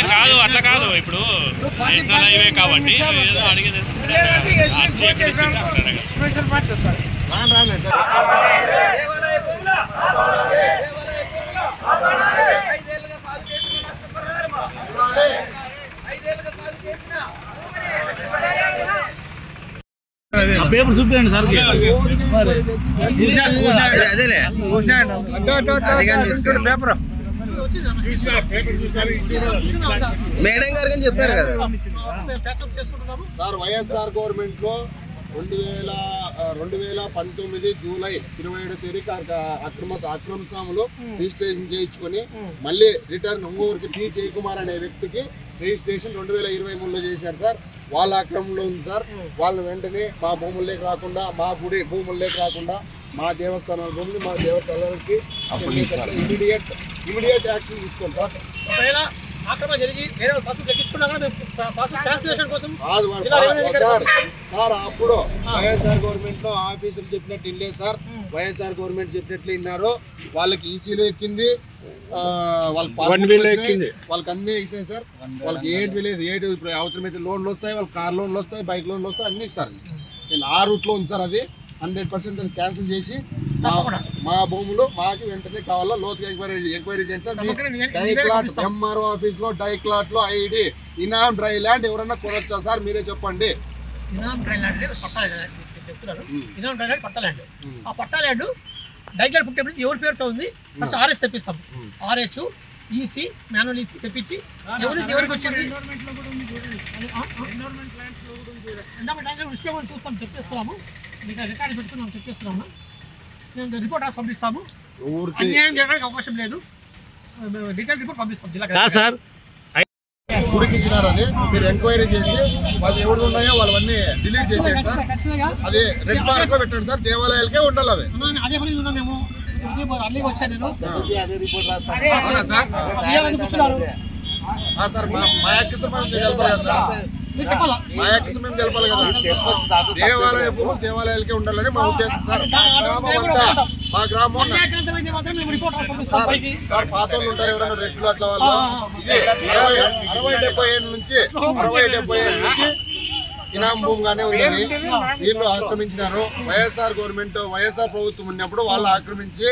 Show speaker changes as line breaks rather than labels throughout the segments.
కాదు అట్లా కాదు ఇప్పుడు నేషనల్ హైవే కాబట్టి అడిగేది పేపర్ చూపించండి సార్.
మేడం గారు కానీ చెప్పారు కదా
సార్, వైఎస్ఆర్ గవర్నమెంట్ లో 2019 జూలై 27వ తేదీకి అక్రమ సాములు రిజిస్ట్రేషన్ చేయించుకొని మళ్ళీ రిటర్న్ ఇంకొకరికి టీ జయకుమార్ అనే వ్యక్తికి రిజిస్ట్రేషన్ 2023లో చేశారు సార్. వాళ్ళ అక్రమంలో ఉంది సార్. వాళ్ళు వెంటనే మా భూముల్లోకి రాకుండా, మా గుడి భూముల్లోకి రాకుండా, మా దేవస్థానాల భూములు మా దేవస్థానాలకి ఇమీడియట్ యాక్షన్ తీసుకుంటాం. సార్ అప్పుడు వైఎస్ఆర్ గవర్నమెంట్ లో ఆఫీసర్లు చెప్పినట్టు ఇల్లే సార్. వైఎస్ఆర్ గవర్నమెంట్ చెప్పినట్లు విన్నారు. వాళ్ళకి ఈసీలో ఎక్కింది, వాళ్ళకి అన్ని ఇస్తాయి సార్. వాళ్ళకి ఏంటి లేదు, ఇప్పుడు అవసరమైతే లోన్లు వస్తాయి, వాళ్ళకి కార్ లోన్లు వస్తాయి, బైక్ లోన్లు వస్తాయి, అన్ని ఇస్తారు. నేను ఆ రూట్లో ఉంది సార్. అది 100% క్యాన్సిల్ చేసి మా భూములు మాకు వెంటనే కావాలా లోతుగా ఎంక్వైరీ చేయండి సార్. డైక్లాట్ ఎంఆర్ఓ ఆఫీస్ లో డైక్లాట్ లో ఐడి ఇనాం డ్రై ల్యాండ్ ఎవరన్నా కొనొచ్చా సార్? మీరే చెప్పండి.
డైక్లాట్ పుట్టేప్పుడు ఎవరి పేరుతో ఉంది ఫస్ట్ ఆర్ఎస్ తెప్పిస్తాం. ఆర్ఎస్ ఈసీ మాన్యువల్ ఈసీ తెప్పించి ఎవరికి వచ్చింది చూస్తాం, చెప్పేస్తున్నాము. మీకు రికార్డు పెట్టుకున్నాము, చెప్పేస్తున్నాము. మేము రిపోర్ట్ రాసి పంపిస్తాము. అన్యాయం చేయడానికి అవకాశం లేదు. డీటెయిల్ రిపోర్ట్ పంపిస్తాం జిల్లా
సార్.
ఉడికించినారు. అది మీరు ఎంక్వైరీ చేసి వాళ్ళు ఎవరు ఉన్నాయో వాళ్ళవన్నీ డిలీట్ చేసేయండి సార్. అది రెడ్ మార్క్ లో పెట్టండి సార్. దేవాలయాలకే ఉండాలి. అవి
అదే పని ఉన్నాం మేము. అల్లికి వచ్చాను నేను.
సార్ మా యాక్సెస్ మేము తెలపాలి కదా సార్. మా యాక్సెస్ మేము తెలపాలి కదా. దేవాలయ భూములు దేవాలయాలకే ఉండాలని మా ఉద్దేశం సార్. మా గ్రామం సార్ పాత వాళ్ళు ఉంటారు ఎవరైనా రెడ్లు అట్లా వాళ్ళు. ఇది 60-70 ఏళ్ళ నుంచి ఇనాం భూమిగానే ఉంది. వీళ్ళు ఆక్రమించినారు. వైఎస్ఆర్ గవర్నమెంట్ వైఎస్ఆర్ ప్రభుత్వం ఉన్నప్పుడు వాళ్ళు ఆక్రమించి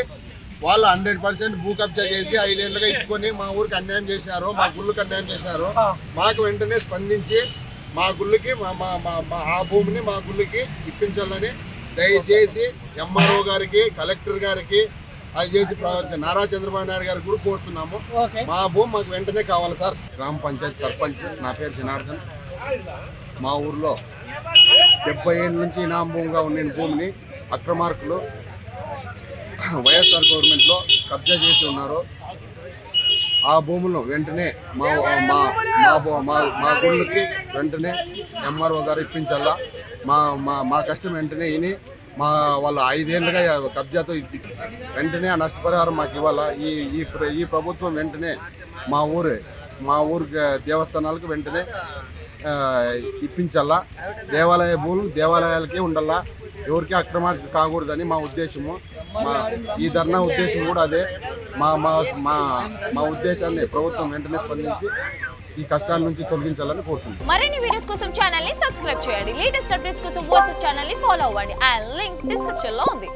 వాళ్ళు 100% భూ కబ్జా చేసి 5 ఏళ్ళుగా ఇచ్చుకొని మా ఊరికి అన్యాయం చేశారు, మా గుళ్ళకి అన్యాయం చేశారు. మాకు వెంటనే స్పందించి మా గుళ్ళకి ఆ భూమిని మా గుళ్ళకి ఇప్పించాలని దయచేసి ఎంఆర్ఓ గారికి, కలెక్టర్ గారికి, అది చేసి నారా చంద్రబాబు నాయుడు గారికి కూడా కోరుతున్నాము. మా భూమి మాకు వెంటనే కావాలి సార్. గ్రామ పంచాయతీ సర్పంచ్, నా పేరు జనార్దన్. మా ఊర్లో 70 ఏళ్ళ నుంచి ఇనాం భూమిగా ఉన్న భూమిని అక్రమార్కులు వైఎస్ఆర్ గవర్నమెంట్లో కబ్జా చేసి ఉన్నారు. ఆ భూములను వెంటనే మా గుళ్ళకి వెంటనే ఎంఆర్ఓ గారు ఇప్పించాలా. మా కష్టం వెంటనే విని వాళ్ళ 5 ఏళ్ళుగా కబ్జాతో వెంటనే ఆ నష్టపరిహారం మాకు ఇవ్వాలా. ఈ ప్రభుత్వం వెంటనే మా ఊరు దేవస్థానాలకు వెంటనే ఇప్పించాలా. దేవాలయ భూములు దేవాలయాలకే ఉండాలా, ఎవరికి అక్రమార్కి కాకూడదని మా ఉద్దేశము. ఈ ధర్నా ఉద్దేశం కూడా అదే. మా ఉద్దేశాన్ని ప్రభుత్వం వెంటనే స్పందించి ఈ కష్టాల నుంచి తొలగించాలని కోరుతున్నాను.
మరిన్ని వీడియోస్ కోసం ఛానల్ ని సబ్స్క్రైబ్ చేయండి. లేటెస్ట్ అప్డేట్స్ కోసం వాట్సాప్ ఛానల్ ని ఫాలో అవ్వండి. ఆ లింక్ డిస్క్రిప్షన్ లో ఉంది.